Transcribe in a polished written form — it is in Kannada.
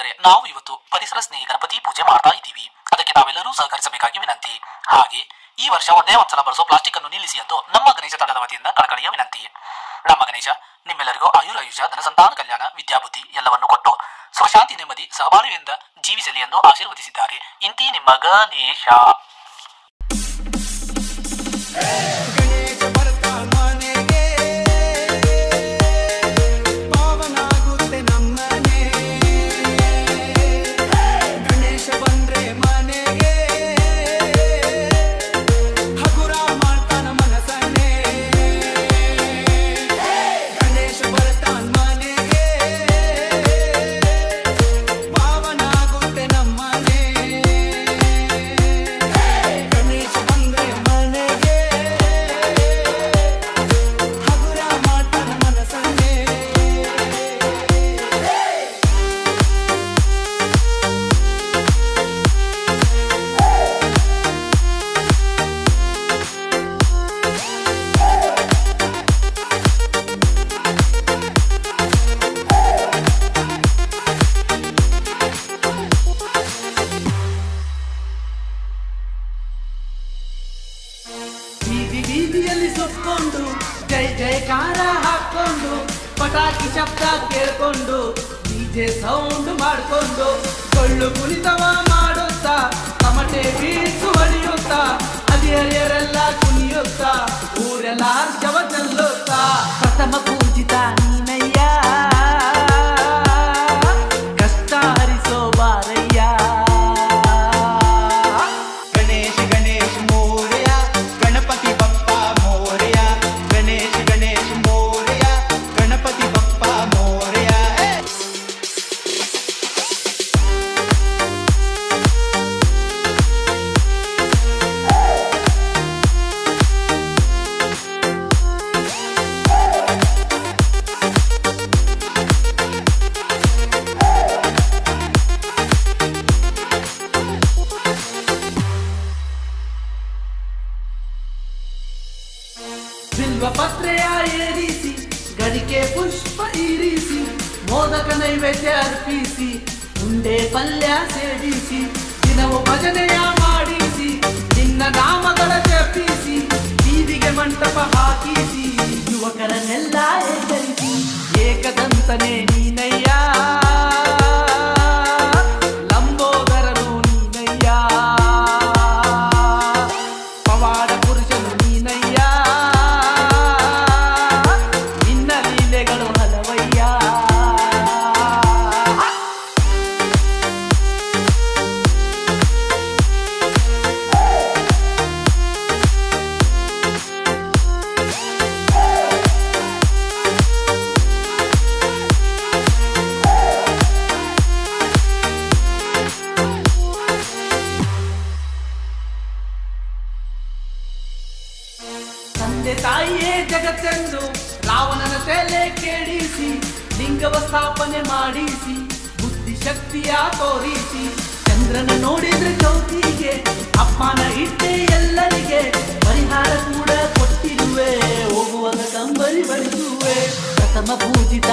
ಬಂಧುಗಳೇ, ನಾವು ಇವತ್ತು ಪರಿಸರ ಸ್ನೇಹಿ ಗಣಪತಿ ಪೂಜೆ ಮಾಡ್ತಾ ಇದ್ದೀವಿ. ಅದಕ್ಕೆ ನಾವೆಲ್ಲರೂ ಸಹಕರಿಸಬೇಕಾಗಿ ವಿನಂತಿ. ಹಾಗೆ ಈ ವರ್ಷ ಒಂದೇ ಒಂದ್ಸಲ ಬಳಸೋ ಪ್ಲಾಸ್ಟಿಕ್ ಅನ್ನು ನಿಲ್ಲಿಸಿ ಎಂದು ನಮ್ಮ ಗಣೇಶ ತಂಡದ ವತಿಯಿಂದ ಕಳಕಳಿಯ ವಿನಂತಿ. ನಮ್ಮ ಗಣೇಶ ನಿಮ್ಮೆಲ್ಲರಿಗೂ ಆಯುರಾಯುಷ, ಧನಸಂತಾನ ಕಲ್ಯಾಣ, ವಿದ್ಯಾಬುದ್ಧಿ ಎಲ್ಲವನ್ನು ಕೊಟ್ಟು ಸ್ವಶಾಂತಿ, ನೆಮ್ಮದಿ, ಸಹಬಾಳ್ವೆಯಿಂದ ಜೀವಿಸಲಿ ಎಂದು ಆಶೀರ್ವದಿಸಿದ್ದಾರೆ. ಇಂತಿ ನಿಮ್ಮ ಗಣೇಶ. ಬೀದಿಯಲ್ಲಿ ಸುತ್ಕೊಂಡು ಜೈ ಜಯಕಾರ ಹಾಕೊಂಡು ಪಟಾಕಿ ಶಬ್ದ ಕೇಳ್ಕೊಂಡು ಡಿಜೆ ಸೌಂಡ್ ಮಾಡ್ಕೊಂಡು ಕೊಳ್ಳು ಕುಣಿತವ ಮಾಡುತ್ತಾ ತಮಟೆ ಬೀಸು ಹೊಡೆಯುತ್ತಾ ಹದಿಹರಿಯರೆಲ್ಲ ಕುಣಿಯುತ್ತಾ ಊರೆಲ್ಲ ಹರ್ಷವ ಚೆಲ್ಲುತ್ತಾ ಪ್ರಥಮ ಪೂಜಿತ ನೀನಯ್ಯ, ಕಷ್ಟ ಹರಿಸೋ ಬಾರಯ್ಯ. ಬಿಲ್ವ ಪತ್ರೆಯ ಏರಿಸಿ ಗರಿಕೆ ಪುಷ್ಪ ಇರಿಸಿ ಮೋದಕ ನೈವೇದ್ಯ ಅರ್ಪಿಸಿ ಉಂಡೆ ಪಲ್ಯ ಸೇವಿಸಿ ದಿನವೂ ಭಜನೆಯ ಮಾಡಿಸಿ ನಿನ್ನ ನಾಮಗಳ ಜಪಿಸಿ ಬೀದಿಗೆ ಮಂಟಪ ಹಾಕಿಸಿ ಯುವಕರನ್ನೆಲ್ಲ ಎಚ್ಚರಿಸಿ ಏಕದಂತನೇ ನೀನಯ್ಯ, ಲಂಬೋದರನು ನೀನಯ್ಯ, ಪವಾಡ ಪುರುಷನು ನೀನಯ್ಯ, ನಿನ್ನ ಲೀಲೆಗಳು ಹಲವಯ್ಯ. ತಂದೆ ತಾಯಿಯೇ ಜಗತ್ತೆಂದು ರಾವಣನ ತಲೆ ಕೇಳಿಸಿ ಲಿಂಗವ ಸ್ಥಾಪನೆ ಮಾಡಿಸಿ ಬುದ್ಧಿಶಕ್ತಿಯ ತೋರಿಸಿ ಚಂದ್ರನ ನೋಡಿದ್ರೆ ಚೌತಿಗೆ ಅಪ್ಪನ ಇಟ್ಟೆ ಎಲ್ಲರಿಗೆ ಪರಿಹಾರ ಕೂಡ ಕೊಟ್ಟಿರುವೆ ಹೋಗುವಾಗ ಕಂಬರಿ ಬಡಿಸುವೆ ಪ್ರಥಮ ಪೂಜಿತ